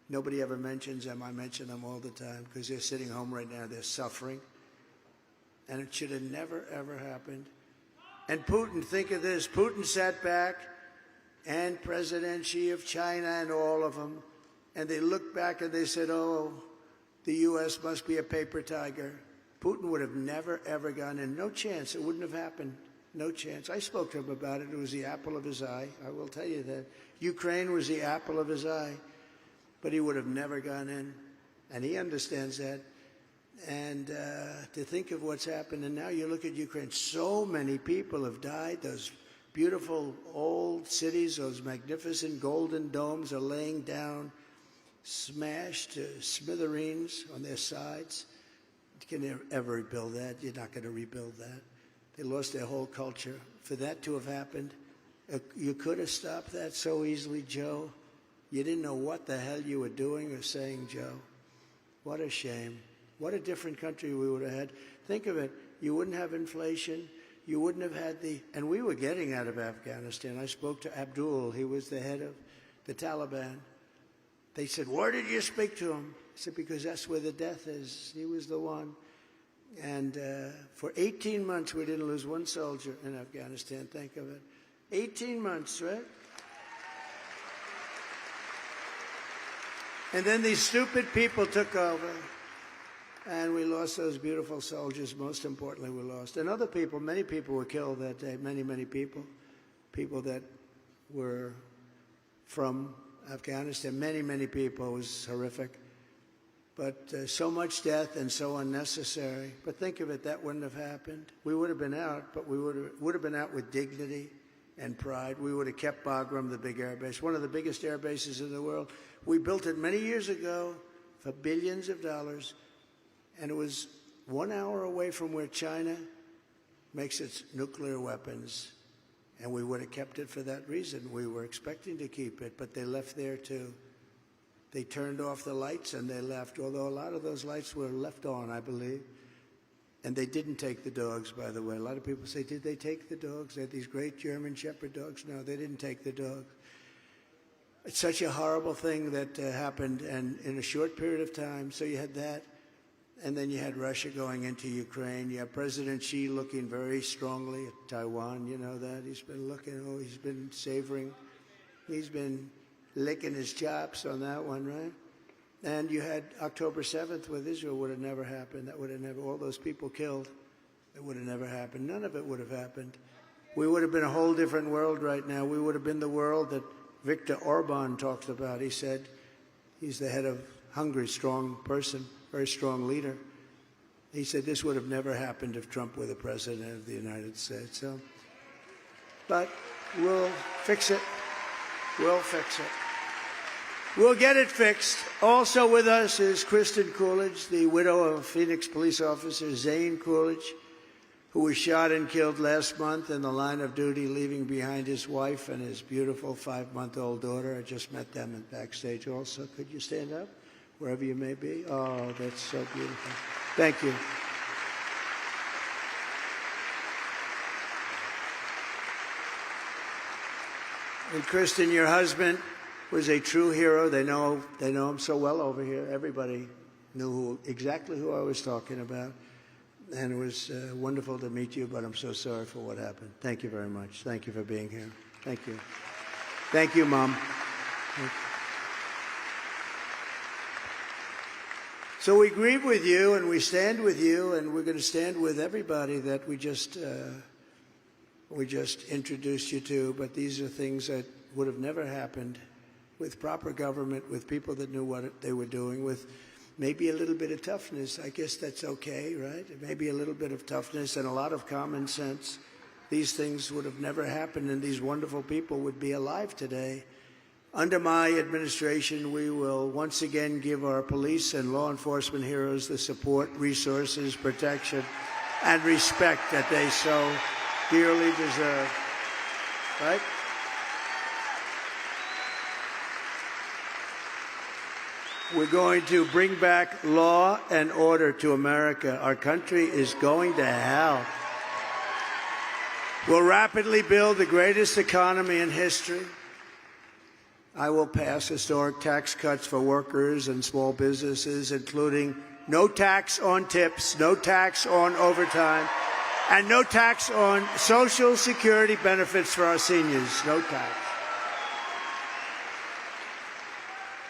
D: Nobody ever mentions them. I mention them all the time because they're sitting home right now. They're suffering. And it should have never, ever happened. And Putin, think of this. Putin sat back, and President Xi of China and all of them, and they looked back and they said, oh, the U.S. must be a paper tiger. Putin would have never, ever gone in. No chance. It wouldn't have happened. No chance. I spoke to him about it. It was the apple of his eye. I will tell you that. Ukraine was the apple of his eye. But he would have never gone in. And he understands that. And to think of what's happened, and now you look at Ukraine, so many people have died. Those beautiful old cities, those magnificent golden domes are laying down, smashed to smithereens on their sides. Can you ever rebuild that? You're not going to rebuild that. They lost their whole culture. For that to have happened, you could have stopped that so easily, Joe. You didn't know what the hell you were doing or saying, Joe. What a shame. What a different country we would have had. Think of it. You wouldn't have inflation. You wouldn't have had and we were getting out of Afghanistan. I spoke to Abdul. He was the head of the Taliban. They said, where did you speak to him? I said, because that's where the death is. He was the one. And for 18 months, we didn't lose one soldier in Afghanistan. Think of it. 18 months, right? And then these stupid people took over. And we lost those beautiful soldiers. Most importantly, we lost. And other people, many people were killed that day. Many, many people. People that were from Afghanistan. Many, many people. It was horrific. But so much death and so unnecessary. But think of it, that wouldn't have happened. We would have been out, but we would have been out with dignity and pride. We would have kept Bagram, the big air base, one of the biggest air bases in the world. We built it many years ago for billions of dollars. And it was 1 hour away from where China makes its nuclear weapons. And we would have kept it for that reason. We were expecting to keep it, but they left there too. They turned off the lights and they left, although a lot of those lights were left on, I believe. And they didn't take the dogs, by the way. A lot of people say, did they take the dogs? They had these great German Shepherd dogs. No, they didn't take the dogs. It's such a horrible thing that happened, and in a short period of time. So you had that. And then you had Russia going into Ukraine. You have President Xi looking very strongly at Taiwan. You know that. He's been looking, he's been savoring. He's been licking his chops on that one, right? And you had October 7th with Israel. Would have never happened. That would have never, all those people killed. It would have never happened. None of it would have happened. We would have been a whole different world right now. We would have been the world that Viktor Orban talks about. He said he's the head of Hungary, strong person. Very strong leader. He said this would have never happened if Trump were the president of the United States. So, but we'll fix it. We'll fix it. We'll get it fixed. Also with us is Kristen Coolidge, the widow of Phoenix police officer Zane Coolidge, who was shot and killed last month in the line of duty, leaving behind his wife and his beautiful 5-month-old daughter. I just met them at backstage also. Could you stand up? Wherever you may be. Oh, that's so beautiful. Thank you. And Kristen, your husband was a true hero. They know him so well over here. Everybody knew exactly who I was talking about. And it was wonderful to meet you, but I'm so sorry for what happened. Thank you very much. Thank you for being here. Thank you. Thank you, Mom. Thank you. So we grieve with you, and we stand with you, and we're going to stand with everybody that we just introduced you to. But these are things that would have never happened with proper government, with people that knew what they were doing, with maybe a little bit of toughness. I guess that's okay, right? Maybe a little bit of toughness and a lot of common sense. These things would have never happened, and these wonderful people would be alive today. Under my administration, we will once again give our police and law enforcement heroes the support, resources, protection, and respect that they so dearly deserve. Right? We're going to bring back law and order to America. Our country is going to hell. We'll rapidly build the greatest economy in history. I will pass historic tax cuts for workers and small businesses, including no tax on tips, no tax on overtime, and no tax on Social Security benefits for our seniors. No tax.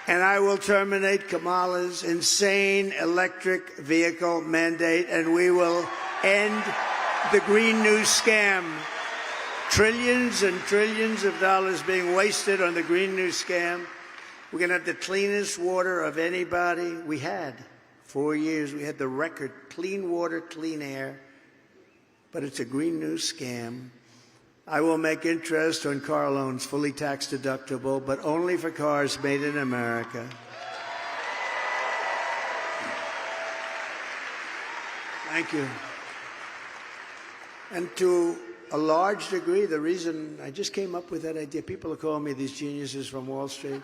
D: And I will terminate Kamala's insane electric vehicle mandate, and we will end the Green New Scam. Trillions and trillions of dollars being wasted on the Green New Scam. We're going to have the cleanest water of anybody. We had 4 years. We had the record clean water, clean air. But it's a Green New Scam. I will make interest on car loans fully tax deductible, but only for cars made in America. Thank you. And to a large degree, the reason I just came up with that idea, people are calling me these geniuses from Wall Street.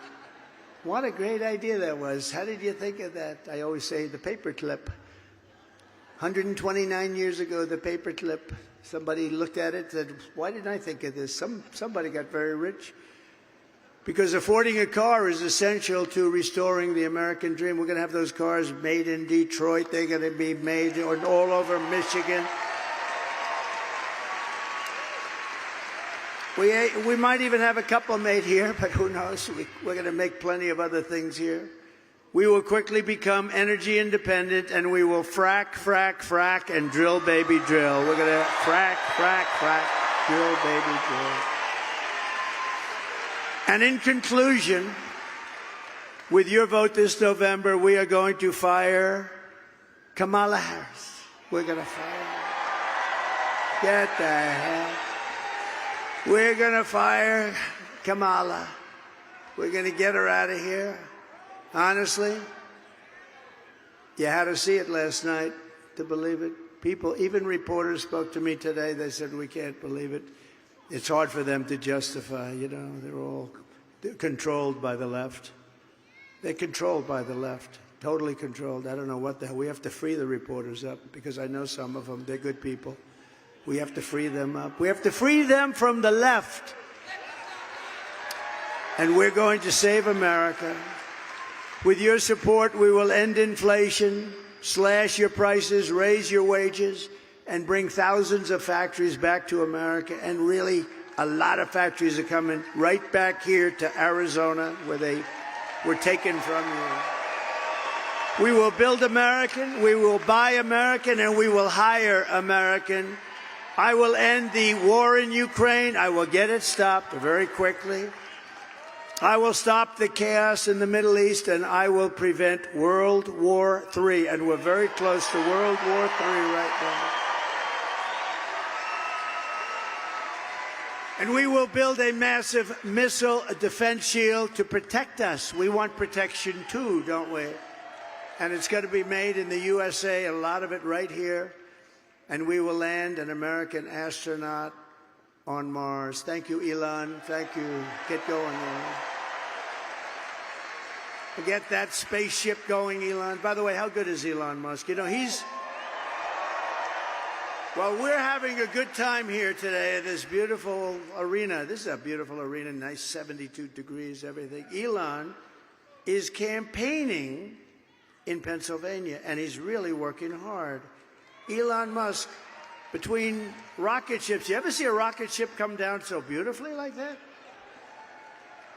D: What a great idea that was. How did you think of that? I always say the paperclip. 129 years ago, the paperclip. Somebody looked at it and said, why didn't I think of this? Somebody got very rich. Because affording a car is essential to restoring the American dream. We're going to have those cars made in Detroit. They're going to be made all over Michigan. We might even have a couple made here, but who knows? We're going to make plenty of other things here. We will quickly become energy independent, and we will frack, frack, frack, and drill, baby, drill. We're going to frack, frack, frack, drill, baby, drill. And in conclusion, with your vote this November, we are going to fire Kamala Harris. We're going to fire her. Get the hell. We're going to fire Kamala. We're going to get her out of here. Honestly, you had to see it last night to believe it. People, even reporters spoke to me today. They said, we can't believe it. It's hard for them to justify, you know. They're controlled by the left. They're controlled by the left, totally controlled. I don't know what the hell. We have to free the reporters up because I know some of them. They're good people. We have to free them up. We have to free them from the left. And we're going to save America. With your support, we will end inflation, slash your prices, raise your wages, and bring thousands of factories back to America. And really, a lot of factories are coming right back here to Arizona, where they were taken from you. We will build American, we will buy American, and we will hire American. I will end the war in Ukraine. I will get it stopped very quickly. I will stop the chaos in the Middle East, and I will prevent World War III. And we're very close to World War III right now. And we will build a massive missile defense shield to protect us. We want protection too, don't we? And it's going to be made in the USA, a lot of it right here. And we will land an American astronaut on Mars. Thank you, Elon. Thank you. Get going, Elon. Get that spaceship going, Elon. By the way, how good is Elon Musk? You know, well, we're having a good time here today at this beautiful arena. This is a beautiful arena, nice 72 degrees, everything. Elon is campaigning in Pennsylvania, and he's really working hard. Elon Musk, between rocket ships, you ever see a rocket ship come down so beautifully like that?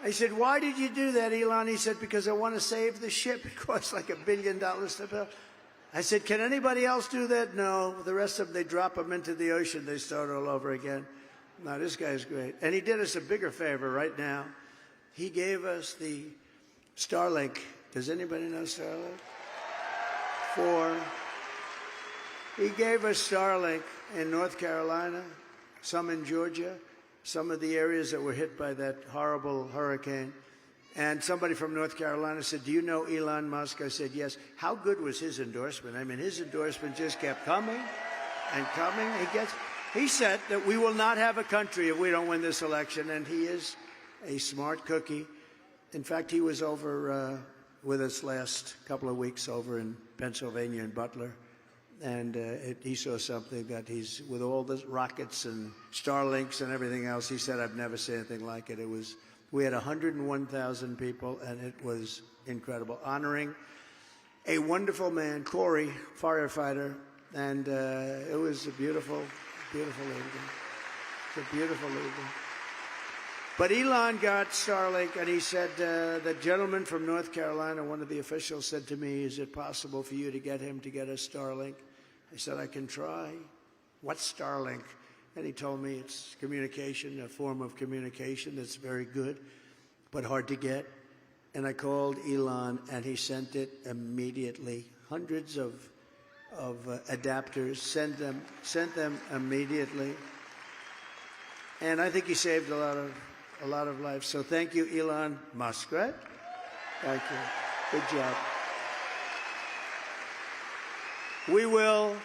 D: I said, why did you do that, Elon? He said, because I want to save the ship. It costs like $1 billion to build. I said, can anybody else do that? No. The rest of them, they drop them into the ocean. They start all over again. No, this guy's great. And he did us a bigger favor right now. He gave us the Starlink. Does anybody know Starlink? He gave us Starlink in North Carolina, some in Georgia, some of the areas that were hit by that horrible hurricane. And somebody from North Carolina said, do you know Elon Musk? I said, yes. How good was his endorsement? I mean, his endorsement just kept coming and coming. He said that we will not have a country if we don't win this election, and he is a smart cookie. In fact, he was over with us last couple of weeks over in Pennsylvania and Butler. And he saw something that he's, with all the rockets and Starlinks and everything else, he said, I've never seen anything like it. We had 101,000 people, and it was incredible. Honoring a wonderful man, Corey, firefighter, and it was a beautiful, beautiful evening. It's a beautiful evening. But Elon got Starlink, and he said, the gentleman from North Carolina, one of the officials, said to me, is it possible for you to get him to get us Starlink? I said, I can try. What's Starlink? And he told me it's communication, a form of communication that's very good, but hard to get. And I called Elon, and he sent it immediately. Hundreds of adapters, sent them immediately. And I think he saved a lot of lives. So thank you, Elon Musk, right? Thank you. Good job. We will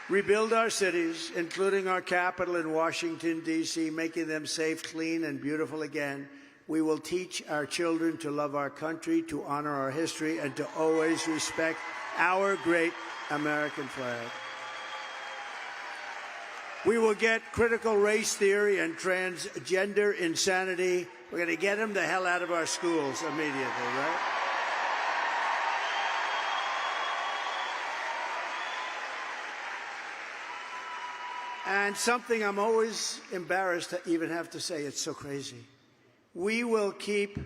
D: rebuild our cities, including our capital in Washington, D.C., making them safe, clean, and beautiful again. We will teach our children to love our country, to honor our history, and to always respect our great American flag. We will get critical race theory and transgender insanity. We're going to get them the hell out of our schools immediately, right? And something I'm always embarrassed to even have to say, it's so crazy. We will keep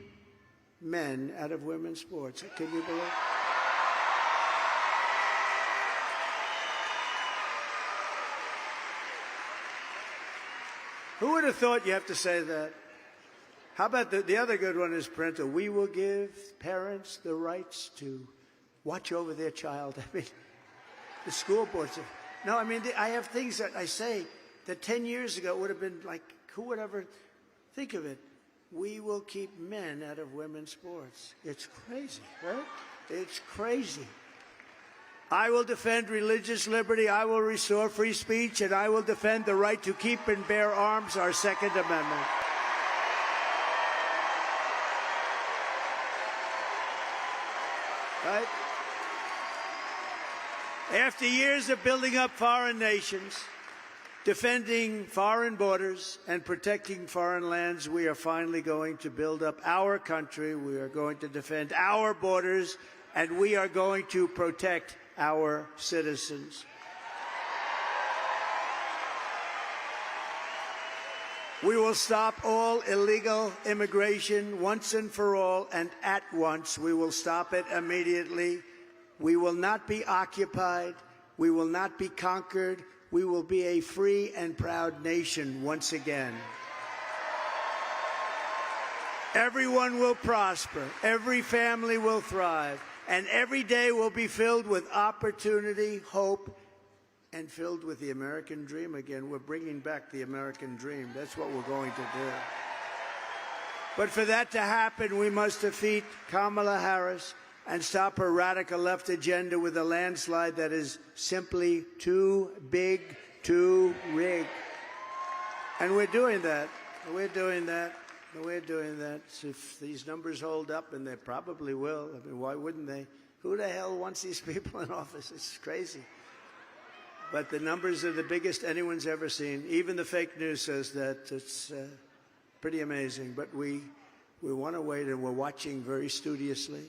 D: men out of women's sports. Can you believe it? Who would have thought you have to say that? How about the other good one is parental. We will give parents the rights to watch over their child. I mean, the school boards. No, I mean, I have things that I say that 10 years ago would have been like, who would ever think of it? We will keep men out of women's sports. It's crazy, right? It's crazy. I will defend religious liberty, I will restore free speech, and I will defend the right to keep and bear arms, our Second Amendment. Right? After years of building up foreign nations, defending foreign borders, and protecting foreign lands, we are finally going to build up our country. We are going to defend our borders, and we are going to protect our citizens. We will stop all illegal immigration once and for all, and at once. We will stop it immediately. We will not be occupied. We will not be conquered. We will be a free and proud nation once again. Everyone will prosper. Every family will thrive. And every day will be filled with opportunity, hope, and filled with the American dream again. We're bringing back the American dream. That's what we're going to do. But for that to happen, we must defeat Kamala Harris and stop her radical left agenda with a landslide that is simply too big to rig. And we're doing that. We're doing that. We're doing that. So if these numbers hold up, and they probably will, I mean, why wouldn't they? Who the hell wants these people in office? It's crazy. But the numbers are the biggest anyone's ever seen. Even the fake news says that. It's pretty amazing. But we want to wait, and we're watching very studiously.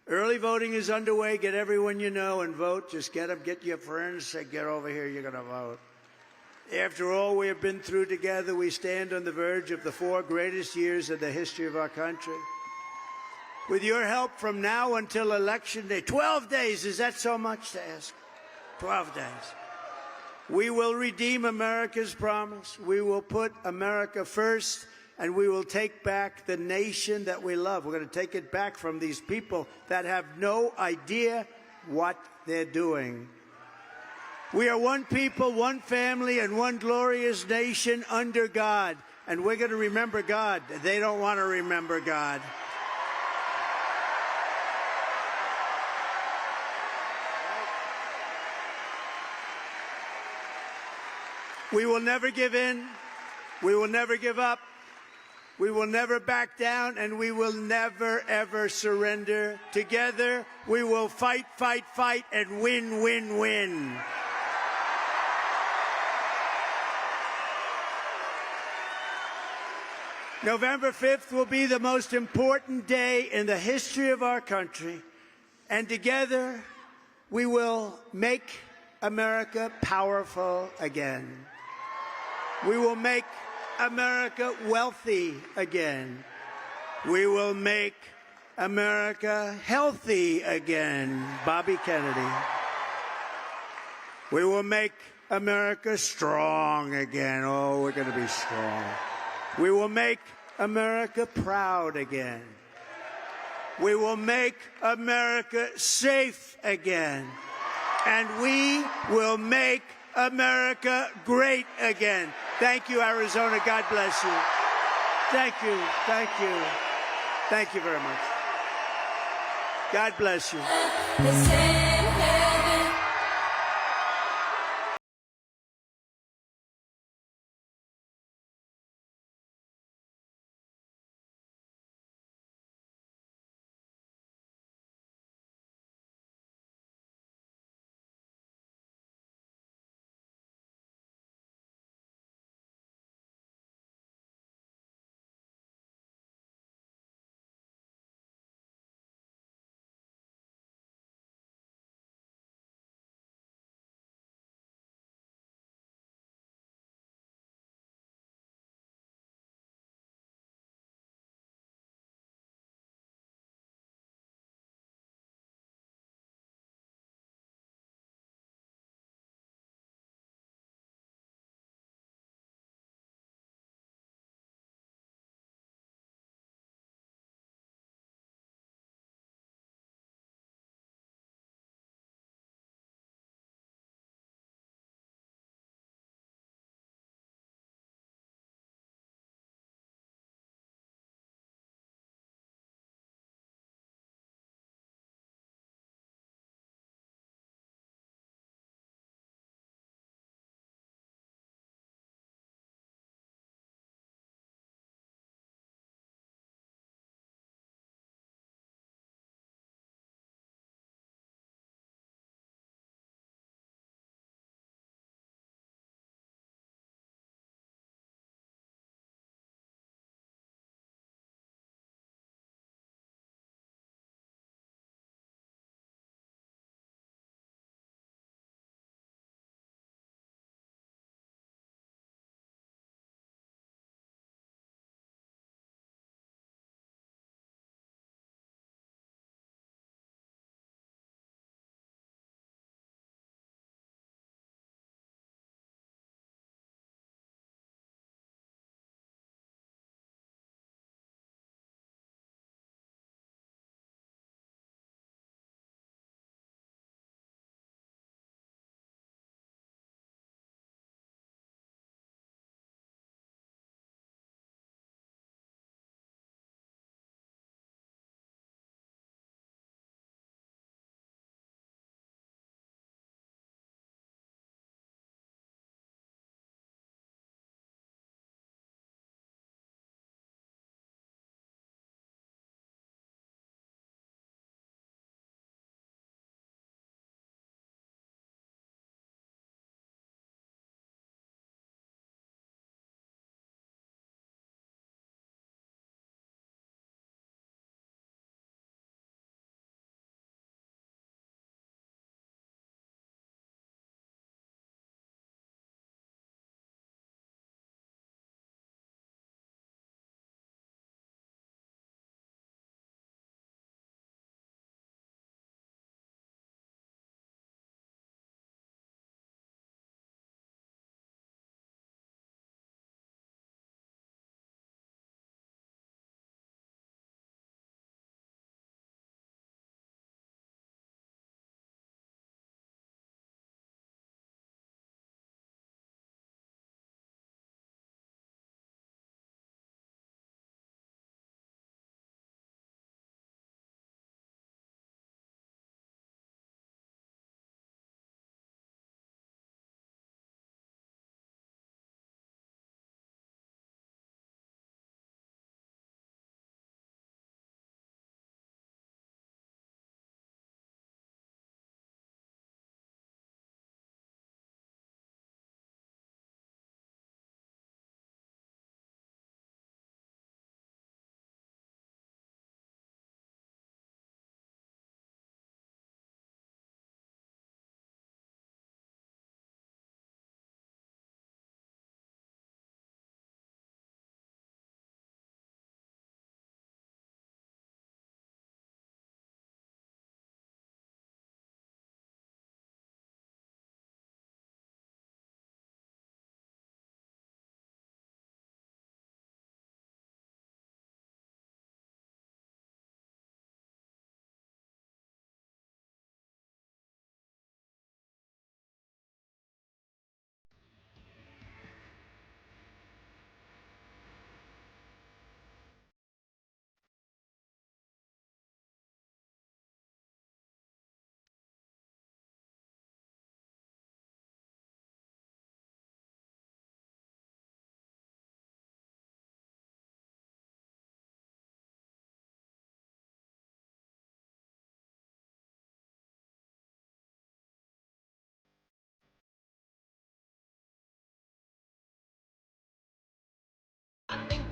D: Early voting is underway. Get everyone you know and vote. Just get them. Get your friends. Say, get over here. You're going to vote. After all we have been through together, we stand on the verge of the 4 greatest years in the history of our country. With your help from now until Election Day, 12 days, is that so much to ask? 12 days. We will redeem America's promise. We will put America first, and we will take back the nation that we love. We're going to take it back from these people that have no idea what they're doing. We are one people, one family, and one glorious nation under God. And we're going to remember God. They don't want to remember God. We will never give in. We will never give up. We will never back down, and we will never, ever surrender. Together, we will fight, fight, fight, and win, win, win. November 5th will be the most important day in the history of our country, and together, we will make America powerful again. We will make America wealthy again. We will make America healthy again. Bobby Kennedy. We will make America strong again. Oh, we're going to be strong. We will make America proud again. We will make America safe again. And we will make America great again. Thank you, Arizona. God bless you. Thank you. Thank you. Thank you very much. God bless you.